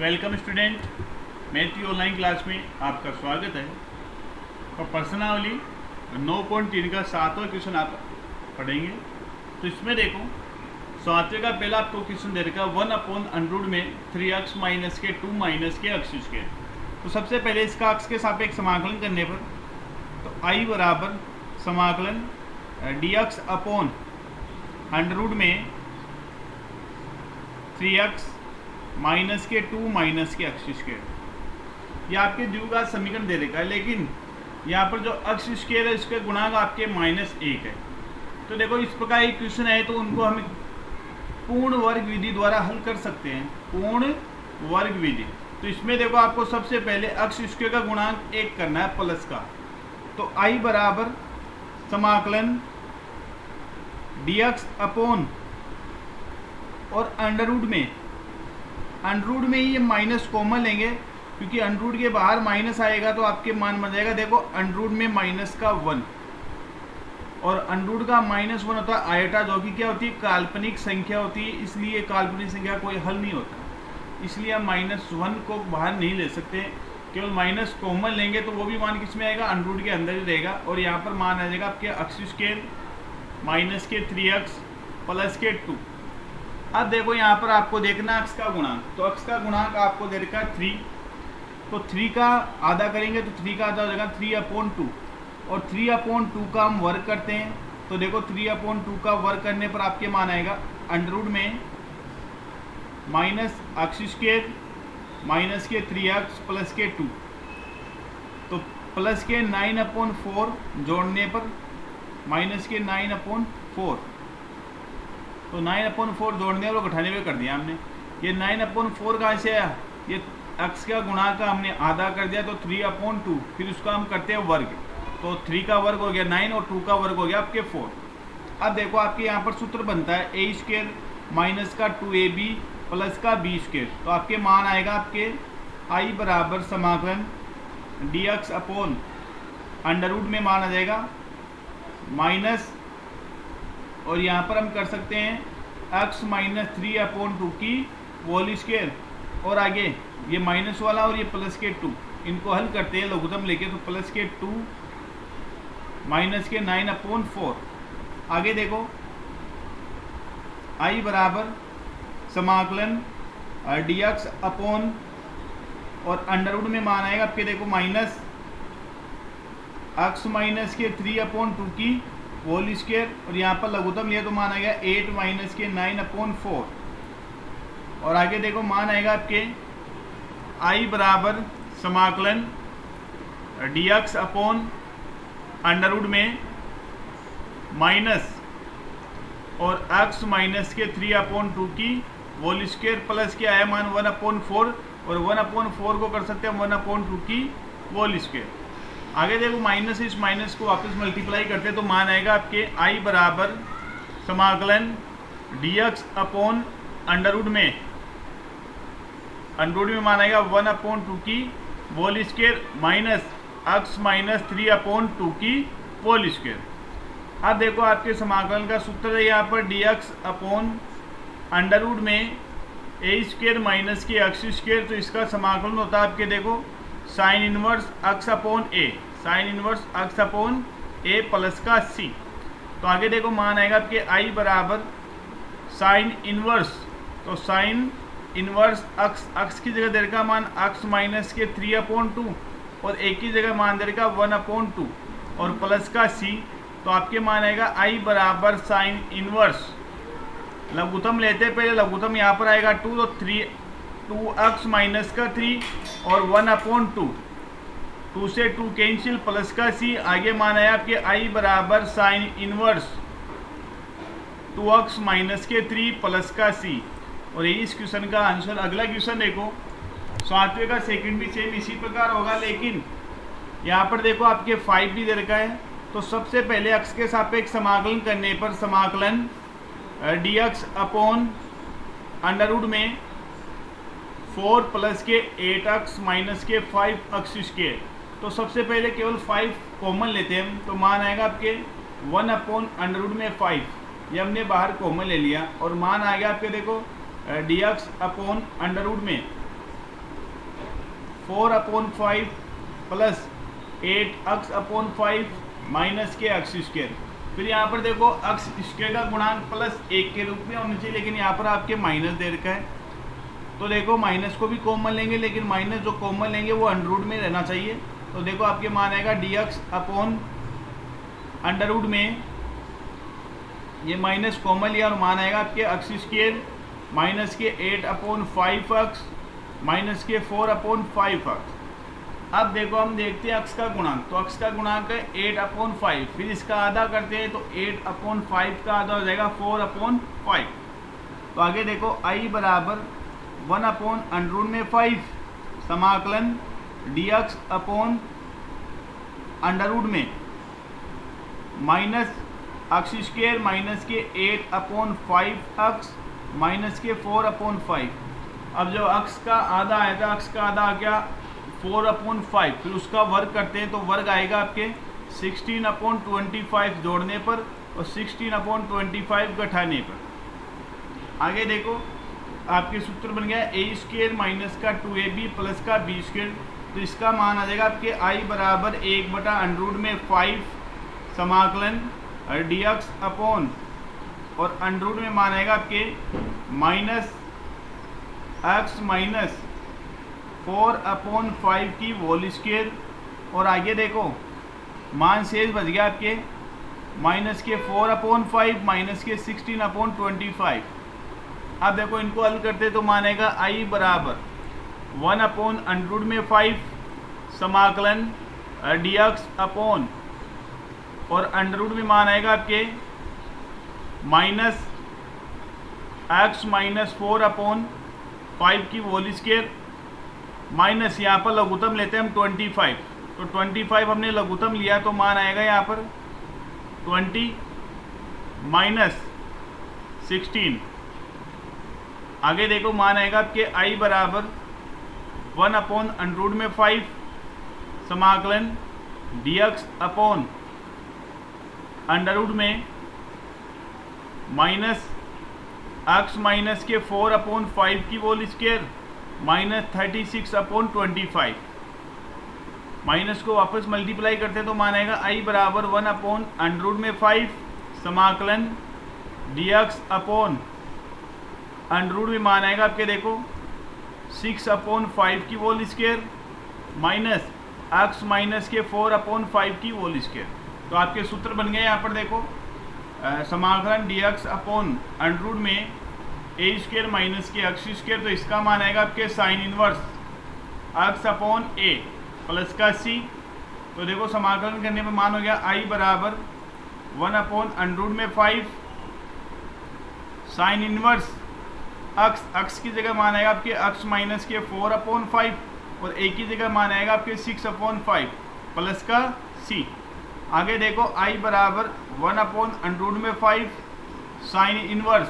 Welcome student, math की online class में आपका स्वागत है। और प्रश्नावली 9.3 का 7वां क्वेश्चन आप पढ़ेंगे। तो इसमें देखो 7वें का पहला आपको क्वेश्चन दे रखा 1/√में 3x माइनस के 2 माइनस के अक्ष स्क्वायर। तो सबसे पहले इसका अक्ष के सापेक्ष समाकलन करने पर तो i बराबर समाकलन dx अपॉन √ में 3x माइनस के 2 माइनस के अक्ष स्क्वायर। ये आपके द्विघात समीकरण दे रखा है, लेकिन यहाँ पर जो अक्ष स्क्वायर है इसके गुणांक आपके -1 है। तो देखो इस प्रकार एक क्वेश्चन है तो उनको हम पूर्ण वर्ग विधि द्वारा हल कर सकते हैं। पूर्ण वर्ग विधि। तो इसमें देखो आपको सबसे पहले अक्ष स्क्वायर का गुणांक 1 करना है प्लस का। तो i बराबर समाकलन dx अपॉन और अंडर रूट में ये माइनस कॉमन लेंगे, क्योंकि अंडर रूट के बाहर माइनस आएगा तो आपके मान बन जाएगा। देखो अंडर रूट में माइनस का 1 और अंडर रूट का -1 होता है आयटा, जो कि क्या होती है काल्पनिक संख्या होती है, इसलिए काल्पनिक संख्या कोई हल नहीं होता। इसलिए हम -1 को बाहर नहीं ले सकते, केवल माइनस कॉमन लेंगे तो वो भी मान किस में आएगा, अंडर रूट के अंदर ही रहेगा। और यहाँ पर मान आ जाएगा आपके अक्ष स्क्वायर माइनस के 3x प्लस के 2। अब देखो यहाँ पर आपको देखना अक्ष का गुणांक। तो अक्ष का गुणांक आपको दे रखा है 3। तो 3 का आधा करेंगे तो 3 का आधा हो जाएगा 3/2 और 3/2 का हम वर्ग करते हैं। तो देखो 3/2 का वर्ग करने पर आपके मान आएगा अंडर रूट में माइनस अक्ष स्क्वायर माइनस के 3x प्लस के 2। तो प्लस के 9/4 जोड़ने पर माइनस के 9/4। तो 9/4 जोड़ने और घटाने में कर दिया हमने। ये 9/4 कहाँ से आया, ये अक्ष का गुणा का हमने आधा कर दिया। तो 3/2 फिर उसका हम करते हैं वर्ग। तो 3 का वर्ग हो गया 9 और 2 का वर्ग हो गया आपके 4। अब देखो आपके यहाँ पर सूत्र बनता है a² माइनस का 2ab प्लस का b²। तो आपके मान आएगा आपके i बराबर समाकलन dx अपॉन अंडर रूट में मान आ जाएगा माइनस, और यहाँ पर हम कर सकते हैं x - 3/2 की होल स्क्वायर और आगे ये माइनस वाला और ये प्लस के 2, इनको हल करते हैं लघुत्तम लेके। तो प्लस के 2 माइनस के 9/4। आगे देखो i बराबर समाकलन dx अपॉन और अंडर रूट में मान आएगा आपके देखो माइनस x माइनस के 3/2 की होल स्क्वायर और यहाँ पर लघुत्तम लिया तो मान आएगा 8 माइनस के 9/4। और आगे देखो मान आएगा आपके i बराबर समाकलन dx अपॉन अंडर रूट में माइनस और x माइनस के 3/2 की होल स्क्वायर प्लस क्या है मान 1/4 और 1/4 को कर सकते हैं 1/2 की होल स्क्वायर। आगे देखो माइनस इस माइनस को वापस मल्टीप्लाई करते हैं तो मान आएगा आपके i बराबर समाकलन dx अपॉन अंडर रूट में मान आएगा 1/2 की whole square minus x minus 3/2 की होल स्क्वायर। अब देखो आपके समाकलन का सूत्र है यहाँ पर dx अपॉन अंडर रूट में a² माइनस के x स्क्वायर। तो इसका समाकलन होता है आपके देखो sign inverse x upon a, sine inverse x upon a plus का c। तो आगे देखो मान आएगा आपके i बराबर साइन इनवर्स। तो साइन इनवर्स x की जगह दे रखा मान x माइनस के 3/2 और a की जगह मान दे रखा 1/2 और प्लस का c। तो आपके मान आएगा i बराबर साइन इनवर्स, लघुत्तम लेते हैं पहले, लघुत्तम यहाँ पर आएगा 2 तो 2x माइनस का 3 और 1/2, 2 से 2 कैंसिल प्लस का c। आगे मान आया आपके i बराबर साइन इनवर्स 2x माइनस के 3 प्लस का c। और यही इस क्वेश्चन का आंसर। अगला क्वेश्चन देखो 7वें का सेकंड भी सेम इसी प्रकार होगा, लेकिन यहाँ पर देखो आपके 5 भी दे रखा है। तो सबसे पहले अक्ष के सापेक्ष समाकलन करने पर समाकलन dx अपॉन अंडर रूट में 4 प्लस के 8x माइनस के 5 अक्ष स्क्वायर। तो सबसे पहले केवल 5 कॉमन लेते हैं हम। तो मान आएगा आपके 1/√5, ये हमने बाहर कॉमन ले लिया और मान आ गया आपके देखो dx अपॉन अंडर रूट में 4/5 प्लस 8x/5 माइनस के x स्क्वायर। फिर यहाँ पर देखो x स्क्वायर का गुणांक प्लस 1 के रूप में होना चाहिए, लेकिन यहाँ पर आपके माइनस दे रखा है। तो देखो माइनस को भी कॉमन लेंगे, लेकिन माइनस जो कॉमन लेंगे वो अंडर रूट में रहना चाहिए। तो देखो आपके मान आएगा dx अपॉन अंडर रूट में, ये माइनस कॉमन लिया और मान आएगा आपके x स्क्वायर माइनस के 8/5x माइनस के 4/5x। अब देखो हम देखते हैं x का गुणांक, तो x का गुणांक है 8/5, फिर इसका आधा करते हैं तो 8/5 का आधा हो जाएगा 4/5। तो आगे देखो i बराबर 1/5 समाकलन dx अपॉन अंडर रूट में माइनस x स्क्वायर माइनस के 8/5x माइनस के 4/5। अब जो x का आधा आया था, x का आधा आ गया 4/5, फिर उसका वर्ग करते हैं तो वर्ग आएगा आपके 16/25 जोड़ने पर और 16/25 घटाने पर। आगे देखो आपके सूत्र बन गया a स्क्वायर माइनस का 2ab प्लस का b स्क्वायर। तो इसका मान आ जाएगा आपके i बराबर 1/5 समाकलन dx अपॉन और अंडर रूट में मान आएगा आपके माइनस x माइनस 4/5 की होल स्क्वायर। और आगे देखो मान शेष बच गया आपके माइनस के 4/5 माइनस के 16/25। अब देखो इनको हल करते तो मानेगा i बराबर 1/5 समाकलन dx अपॉन और अंडर रूट में मान आएगा आपके माइनस x माइनस 4/5 की होल स्क्वायर माइनस यहाँ पर लघुत्तम लेते हैं हम 25। तो 25 हमने लघुत्तम लिया तो मान आएगा यहाँ पर 20 माइनस 16। आगे देखो मान आएगा आपके i बराबर 1/5 समाकलन dx अपॉन अंडर रूट में माइनस x माइनस के 4/5 की होल स्क्वायर माइनस 36/25। माइनस को वापस मल्टीप्लाई करते तो मान आएगा i बराबर 1/5 समाकलन dx अपॉन अंडर रूट में मान आएगा आपके देखो 6/5 की whole square minus x minus के 4/5 की होल स्क्वायर। तो आपके सूत्र बन गए यहाँ पर देखो समाकलन dx अपॉन अंडर रूट में a स्क्वायर माइनस के x स्क्वायर। तो इसका मान आएगा आपके sign inverse x upon a plus का c। तो देखो समाकलन करने पर मान हो गया i बराबर 1/5 साइन इनवर्स x की जगह मान आएगा आपके x माइनस के 4/5 और a की जगह मान आएगा आपके 6/5 प्लस का c। आगे देखो i बराबर 1/5 साइन इनवर्स,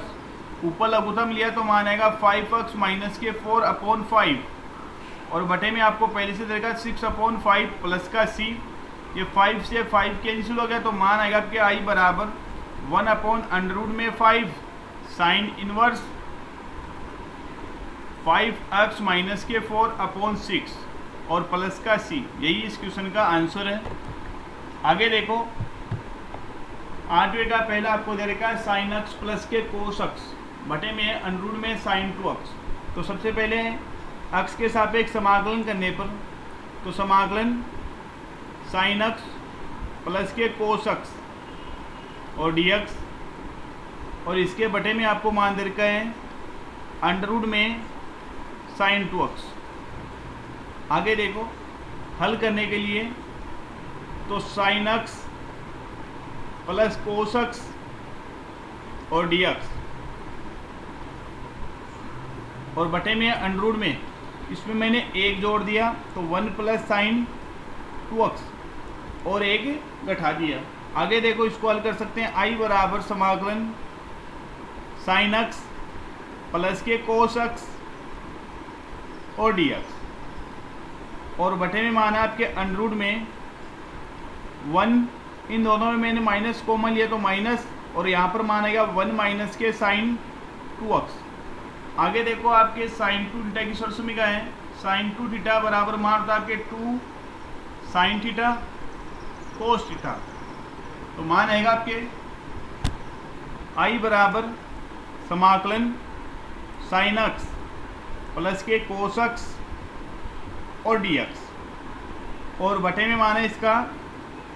ऊपर लघुत्तम लिया तो मान आएगा 5x माइनस के 4/5 और बटे में आपको पहले से देगा 6/5 प्लस का c। ये 5 से 5 कैंसिल हो गया तो मान आएगा आपके i बराबर 1/5 साइन इनवर्स 5x माइनस के 4/6 और प्लस का c। यही इस क्वेश्चन का आंसर है। आगे देखो 8वें का पहला आपको दे रखा है साइन x प्लस के कोस x बटे में अंडर रूट में साइन 2x। तो सबसे पहले x के सापेक्ष समाकलन करने पर तो समाकलन साइन x प्लस के कोस x और dx और इसके बटे में आपको मान दे रखा है अंडर रूट में साइन 2x। आगे देखो हल करने के लिए तो sine x plus cos x और dx और बटे में अंडर रूट में इसमें मैंने एक जोड़ दिया तो 1 प्लस साइन 2x और एक घटा दिया। आगे देखो इसको हल कर सकते हैं i बराबर समाकलन साइन x प्लस के कोस x और dx और बटे में माना आपके अंडर रूट में 1, इन दोनों में मैंने माइनस कॉमन लिया तो माइनस और यहाँ पर मानेगा 1 माइनस के साइन 2x। आगे देखो आपके साइन 2 उल्टा की सरसमी का है साइन 2 थीटा बराबर मान होता है आपके 2 साइन थीटा कोस थीटा। तो मान आएगा आपके आई बराबर समाकलन साइन एक्स प्लस के कोस एक्स और डी एक्स, और बटे में मान है इसका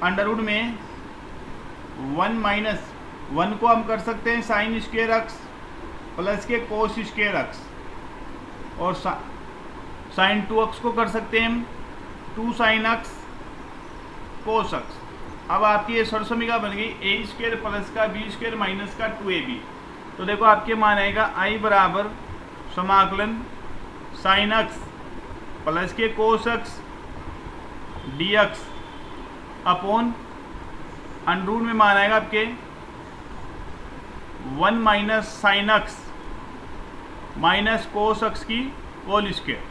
अंडर रूट में 1 माइनस 1 को हम कर सकते हैं साइन स्क्वेयर एक्स प्लस के कोस स्क्वेयर एक्स, और साइन 2x को कर सकते हैं हम 2 साइन एक्स कोस एक्स। अब आपकी ये सरसमीका बन गई ए स्क्वेयर प्लस का बी स्क्वेयर माइनस का 2ab। तो देखो आपके मान आएगा आई बराबर समाकलन साइन एक्स प्लस के cos x d x upon under root में मान आएगा आपके 1 minus sine x minus cos x की होल स्क्वायर।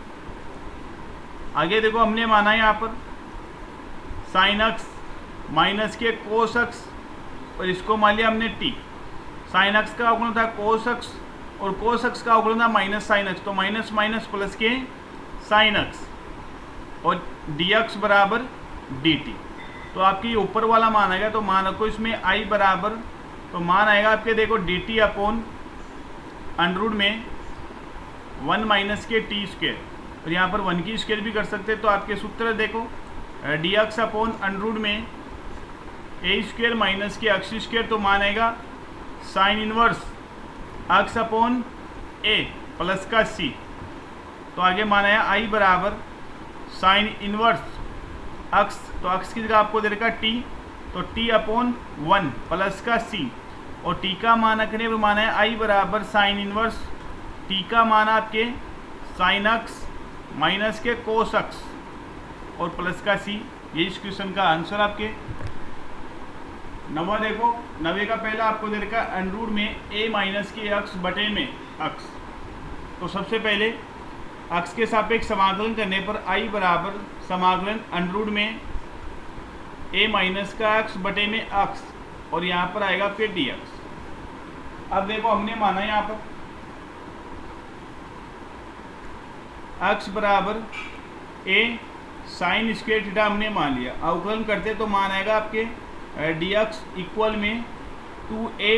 आगे देखो हमने माना है यहाँ पर साइन एक्स माइनस के कोस एक्स, और इसको मान लिया हमने टी। साइन एक्स का अवकलन था कोस एक्स और कोस एक्स का अवकलन था माइनस साइन एक्स, तो माइनस माइनस प्लस के साइन एक्स और डी एक्स बराबर डी टी। तो आपकी ऊपर वाला मान आएगा, तो मान रखो इसमें आई बराबर, तो मान आएगा आपके देखो d t upon under root में 1 माइनस के टी स्क्वेयर, और यहाँ पर 1 की स्क्वेयर भी कर सकते हैं। तो आपके सूत्र देखो D x upon under root में ए स्क्वेयर माइनस के एक्स स्क्वेयर, तो मान आएगा sine inverse X upon A plus का सी। तो आगे मान आया आई बराबर साइन इनवर्स एक्स, तो एक्स की जगह आपको दे रखा टी, तो टी अपॉन 1 प्लस का सी, और टी का मान रखने पर मान है आई बराबर साइन इनवर्स टी का मान आपके साइन एक्स माइनस के कोस एक्स और प्लस का सी। ये इस क्वेश्चन का आंसर आपके। नवा देखो, नवे का पहला आपको दे रखा अंडर रूट में ए माइनस के एक्स बटे में एक्स। तो सबसे पहले एक्स के सापेक्ष समाकलन करने पर आई बराबर समाकलन अंडर रूट में ए माइनस का एक्स बटे में एक्स, और यहाँ पर आएगा फिर डी एक्स। अब देखो हमने माना यहाँ पर एक्स बराबर ए साइन स्क्वेयर थीटा हमने मान लिया। अवकलन करते तो मान आएगा आपके डी एक्स इक्वल में 2a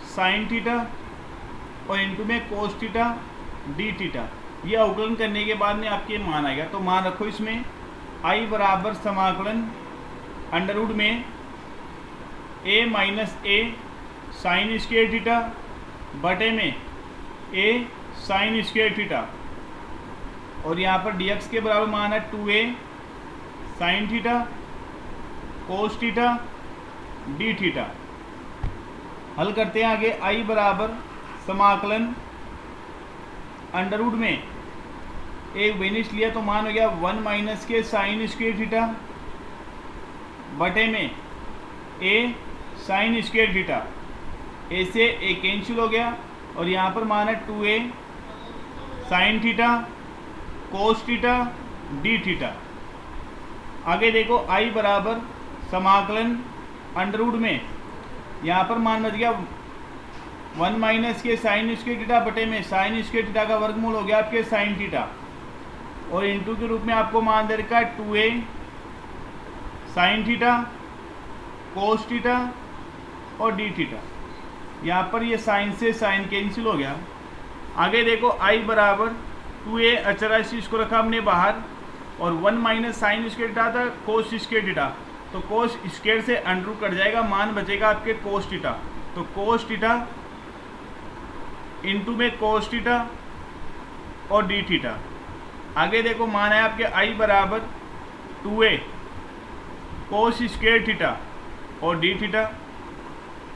साइन थीटा और इंटू में कोस थीटा डी थीटा। ये अवकलन करने के बाद में आपके मान आएगा। तो मान रखो इसमें आई बराबर समाकलन अंडर रूट में a minus A sine square theta बटे में a साइन स्क्वेयर थीटा, और यहाँ पर dx के बराबर मान है 2a sign theta cos theta D theta. हल करते हैं आगे। आई बराबर समाकलन अंडर रूट में एक बेनिस लिया, तो मान हो गया 1 माइनस के साइन स्क्वेयर थीटा बटे में ए साइन स्क्वेयर थीटा। ए से ए कैंसिल हो गया, और यहाँ पर मान है 2a sign theta cos theta D theta. आगे देखो आई बराबर समाकलन अंडर रूट में यहाँ पर मान बच गया 1 माइनस के साइन स्क्वेयर थीटा बटे में साइन स्क्वेयर थीटा का वर्गमूल हो गया आपके साइन थीटा, और इंटू के रूप में आपको मान दे रखा है 2a sign theta cos theta और डी थीटा। यहाँ पर ये साइन से साइन कैंसिल हो गया। आगे देखो आई बराबर 2a अचराशी इसको रखा हमने बाहर, और 1 माइनस साइन स्क्वेयर थीटा था कोस स्क्वेयर थीटा, तो कोस स्क्वेयर से अंडर रूट कट जाएगा, मान बचेगा आपके कोस थीटा। तो कोस थीटा इंटू में कोस थीटा और डी थीटा। आगे देखो मान है आपके आई बराबर 2a कोस स्क्वेयर थीटा और डी थीटा।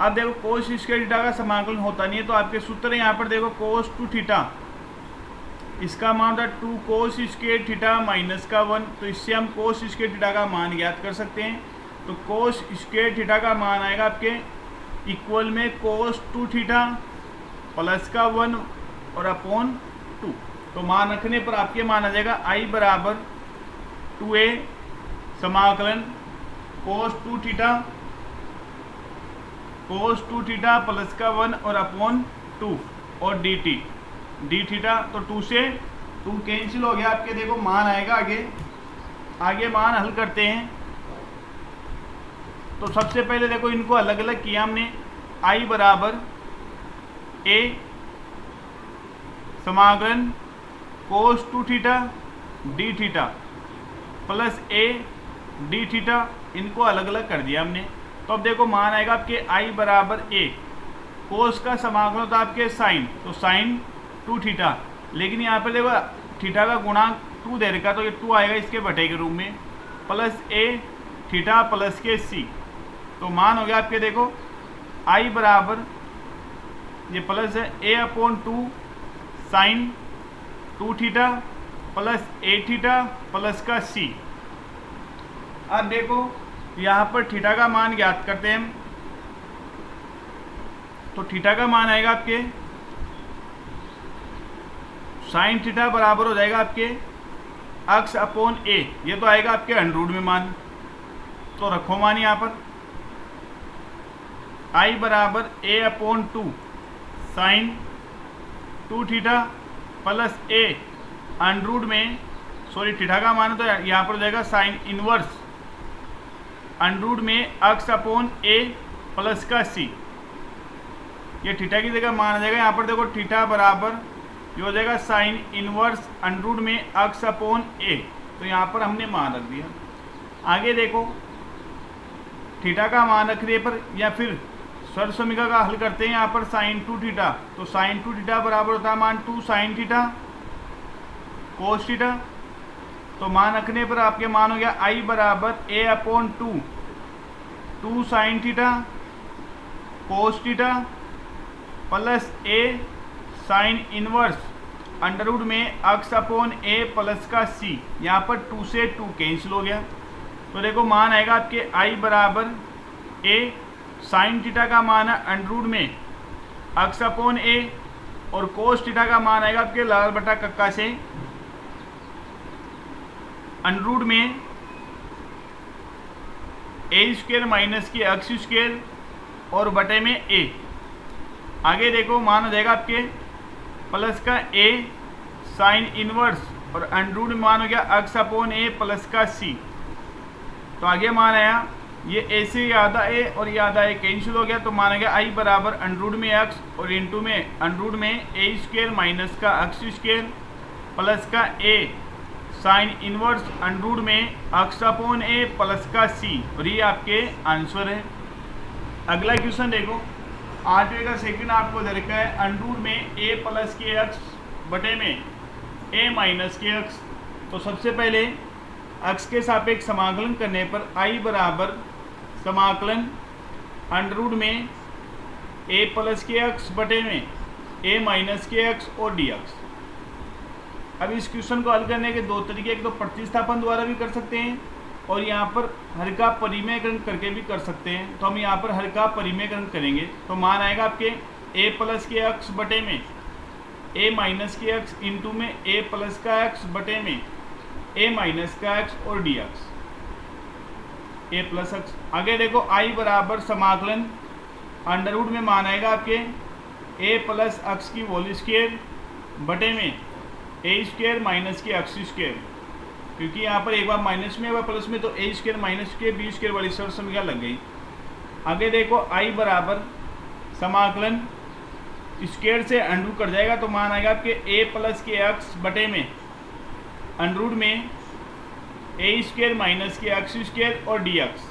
अब देखो कोस स्क्वेयर थीटा का समाकलन होता नहीं है, तो आपके सूत्र है यहाँ पर देखो कोस 2 थीटा, इसका मान होता है 2 कोस स्क्वेयर थीटा माइनस का 1, तो इससे हम कोस स्क्वेयर थीटा का मान ज्ञात कर सकते हैं। तो कोस स्क्वेयर थीटा का मान आएगा आपके इक्वल में कोस 2 थीटा प्लस का 1 और अपॉन 2। तो मान रखने पर आपके मान आ जाएगा आई बराबर 2a समाकलन कोस 2 थीटा प्लस का 1 और अपॉन 2 और डी थीटा। तो 2 से 2 कैंसिल हो गया आपके, देखो मान आएगा आगे मान हल करते हैं। तो सबसे पहले देखो इनको अलग अलग किया हमने। आई बराबर ए समाकलन कोस 2 theta D theta plus A D theta, इनको अलग अलग कर दिया हमने। तो अब देखो मान आएगा आपके आई बराबर ए, कोस का समाकलन होता है आपके साइन, तो साइन 2 थीटा, लेकिन यहाँ पर देखो थीटा का गुणांक 2 दे रखा, तो ये 2 आएगा इसके बटे के रूप में, प्लस ए थीटा प्लस के सी। तो मान हो गया आपके देखो आई बराबर ये प्लस है ए अपॉन 2 साइन 2 थीटा प्लस ए थीटा प्लस का सी। अब देखो यहाँ पर थीटा का मान ज्ञात करते हैं हम। तो थीटा का मान आएगा आपके साइन थीटा बराबर हो जाएगा आपके अक्स अपॉन ए, ये तो आएगा आपके अंडर में मान। तो रखो मान यहाँ पर आई बराबर A upon 2 sign 2 theta plus A under में, सॉरी थीटा का मान है तो यहाँ पर हो जाएगा साइन इनवर्स अंडर में अक्स अपॉन ए प्लस का सी। ये थीटा की जगह मान आ जाएगा यहाँ पर, देखो थीटा बराबर ये हो जाएगा साइन इनवर्स अंडर में अक्स अपॉन ए। तो यहाँ पर हमने मान रख दिया। आगे देखो थीटा का मान रखने पर या फिर सर्व समीकरण का हल करते हैं यहाँ पर साइन 2 थीटा, तो साइन 2 थीटा बराबर होता है मान 2 साइन थीटा कोस थीटा। तो मान रखने पर आपके मान हो गया आई बराबर A upon 2 sine theta cos theta plus A sine inverse under root में अक्स अपॉन ए प्लस का सी। यहाँ पर 2 से 2 कैंसिल हो गया। तो देखो मान आएगा आपके आई बराबर ए साइन थीटा का मान है अंडरवुड में अक्स अपॉन ए और कोस थीटा का मान आएगा आपके लाल बटा कक्का से अंडरवुड में ए स्क्वायर माइनस की अक्स स्क्वायर और बटे में ए। आगे देखो मान हो जाएगा आपके प्लस का ए साइन इनवर्स और अंडरवुड में मान हो गया अक्स अपॉन ए प्लस का सी। तो आगे मान आया ये ए से ये आधा ए और ये आधा ए कैंसिल हो गया। तो माना गया आई बराबर अंडरवुड में एक्स और इंटू में अंडरवुड में ए स्क्वायर माइनस का एक्स स्क्वायर प्लस का ए साइन इनवर्स अंडरवुड में एक्स अपॉन ए प्लस का सी, और ये आपके आंसर है। अगला क्वेश्चन देखो 8वें का सेकंड आपको दे रखा है अंडरवुड में ए प्लस के एक्स बटे में ए माइनस के एक्स। तो सबसे पहले एक्स के सापेक्ष समाकलन करने पर आई बराबर समाकलन अंडरवुड में ए प्लस के एक्स बटे में ए माइनस के एक्स और डी एक्स। अब इस क्वेश्चन को हल करने के दो तरीके, एक तो प्रतिस्थापन द्वारा भी कर सकते हैं और यहाँ पर हर का परिमेयकरण करके भी कर सकते हैं। तो हम यहाँ पर हर का परिमेयकरण करेंगे। तो मान आएगा आपके ए प्लस के एक्स बटे में ए माइनस के एक्स इंटू में ए प्लस का एक्स बटे में ए माइनस का एक्स और डी एक्स ए प्लस एक्स। आगे देखो आई बराबर समाकलन अंडरवुड में मान आएगा आपके ए प्लस एक्स की होल स्क्वायर बटे में ए स्क्वायर माइनस की एक्स स्क्वायर, क्योंकि यहाँ पर एक बार माइनस में एक बार प्लस में, तो ए स्क्वायर माइनस के बी स्क्वायर वाली सर्व समीकरण लग गई। आगे देखो आई बराबर समाकलन स्क्वायर से अंडरवुड कर जाएगा। तो मान आएगा आपके ए प्लस के एक्स बटे में अंडरवुड में ए स्क्वायर माइनस के एक्स स्क्वायर और डी एक्स।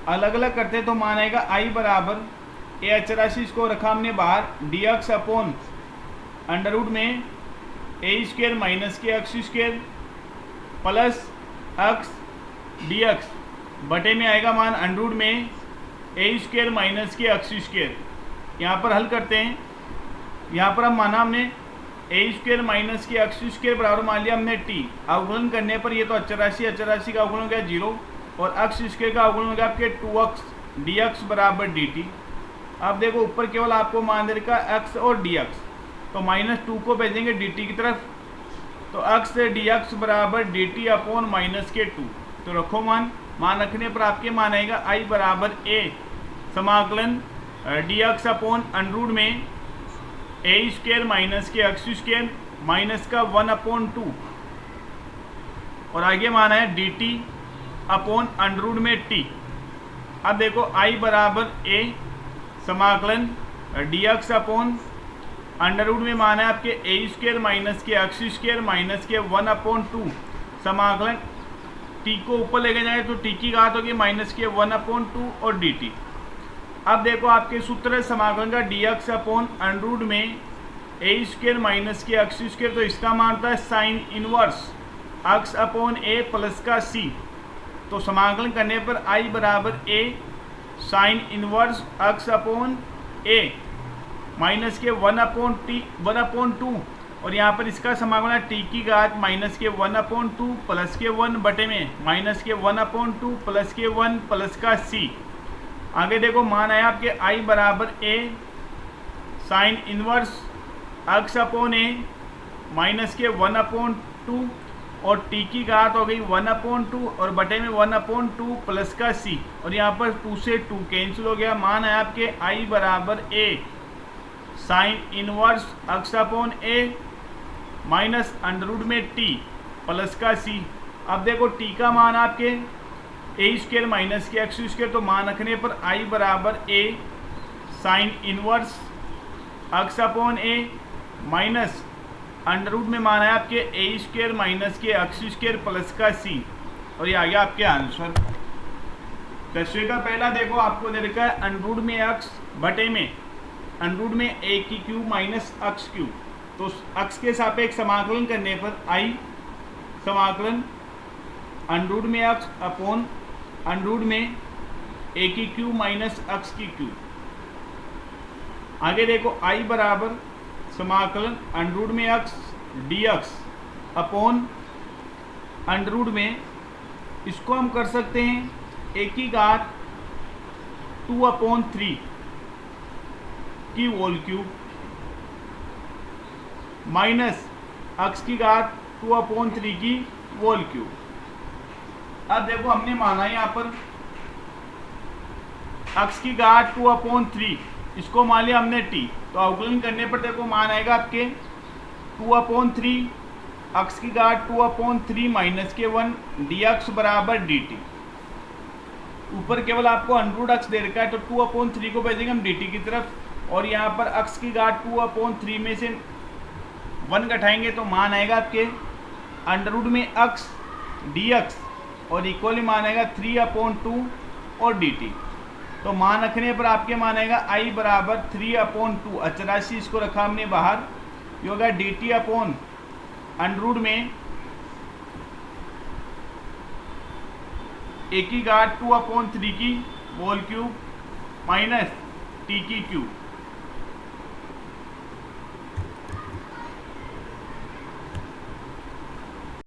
अलग अलग करते हैं तो मान आएगा आई बराबर ए अचराशी इसको रखा हमने बाहर डी एक्स अपॉन अंडरवुड में ए स्क्वायर माइनस के x square plus x d x बटे में आएगा मान अंडरवुड में ए स्क्वायर माइनस के एक्स स्क्वायर। यहाँ पर हल करते हैं। यहाँ पर हम माना हमने ए स्क्वायर माइनस के एक्स स्क्वायर बराबर मान लिया हमने टी। अवकलन करने पर ये तो अचर राशि का अवकलन हो गया 0 और एक्स स्क्वायर का अवकलन हो गया आपके 2x डी एक्स बराबर डी टी। अब देखो ऊपर केवल आपको मान दे रखा एक्स और डी एक्स, तो -2 को भेजेंगे डी टी की तरफ। तो एक्स से डी एक्स बराबर डी टी अपॉन माइनस के 2। तो रखो मान रखने पर आपके मान आएगा आई बराबर ए समाकलन डी एक्स अपॉन अंडरवुड में ए स्क्वायर माइनस के एक्स स्क्वायर माइनस का 1/2 और आगे माना है d t upon under root में टी। अब देखो I बराबर a समाकलन dx अपॉन अंडर रूट में माना है आपके a स्क्वायर माइनस के x स्क्वायर माइनस के 1/2 समाकलन t को ऊपर लेके जाए तो t की घात होगी माइनस के 1/2 और dt। अब देखो आपके सूत्र है समाकलन का dx अपॉन अंडर रूट में a स्क्वायर माइनस के x स्क्वायर, तो इसका मान होता है sign inverse x upon a plus का c। तो समाकलन करने पर I बराबर a sine inverse x upon a minus के 1/2 और यहाँ पर इसका समाकलन है t की घात माइनस के 1/2 प्लस के 1 बटे में माइनस के 1/2 प्लस के 1 प्लस का c। आगे देखो मान आया आपके I बराबर a sine inverse x upon a minus के 1/2 और t की घात हो गई 1/2 और बटे में 1/2 प्लस का c और यहाँ पर 2 से 2 कैंसिल हो गया। मान है आपके I बराबर a sine inverse x upon a minus under root में t प्लस का c। अब देखो t का मान आपके a स्क्वायर माइनस के x स्क्वायर, तो मान रखने पर I बराबर a sine inverse x upon a minus under root में माना है आपके a स्क्वायर माइनस के x स्क्वायर प्लस का c और ये आ गया आपके आंसर। क्वेश्चन का पहला देखो आपको दे रखा है अंडर रूट में x बटे में अंडर रूट में a की क्यूब माइनस x क्यूब। तो x के सापेक्ष समाकलन करने पर I समाकलन अंडर रूट में x अपॉन अंडर रूट में a की क्यूब माइनस x की क्यूब। आगे देखो I बराबर समाकलन अंडर रूट में x dx upon under root में, इसको हम कर सकते हैं a की घात 2/3 की होल क्यूब माइनस x की घात 2/3 की होल क्यूब। अब देखो हमने माना यहाँ पर x की घात 2/3, इसको मान लिया हमने t, तो अवकलन करने पर देखो मान आएगा आपके 2/3 x की घात 2/3 माइनस के 1 dx बराबर dt। ऊपर केवल आपको अंडर रूट x दे रखा है तो 2/3 को भेजेंगे हम dt की तरफ और यहाँ पर x की घात 2/3 में से 1 घटाएंगे तो मान आएगा आपके अंडर रूट में x dx और इक्वली मान आएगा 3/2 और dt। तो मान रखने पर आपके मान आएगा I बराबर 3/2 अचराशी, इसको रखा हमने बाहर, ये होगा dt अपॉन अंडर रूट में a की घात 2/3 की होल क्यूब माइनस t की क्यूब।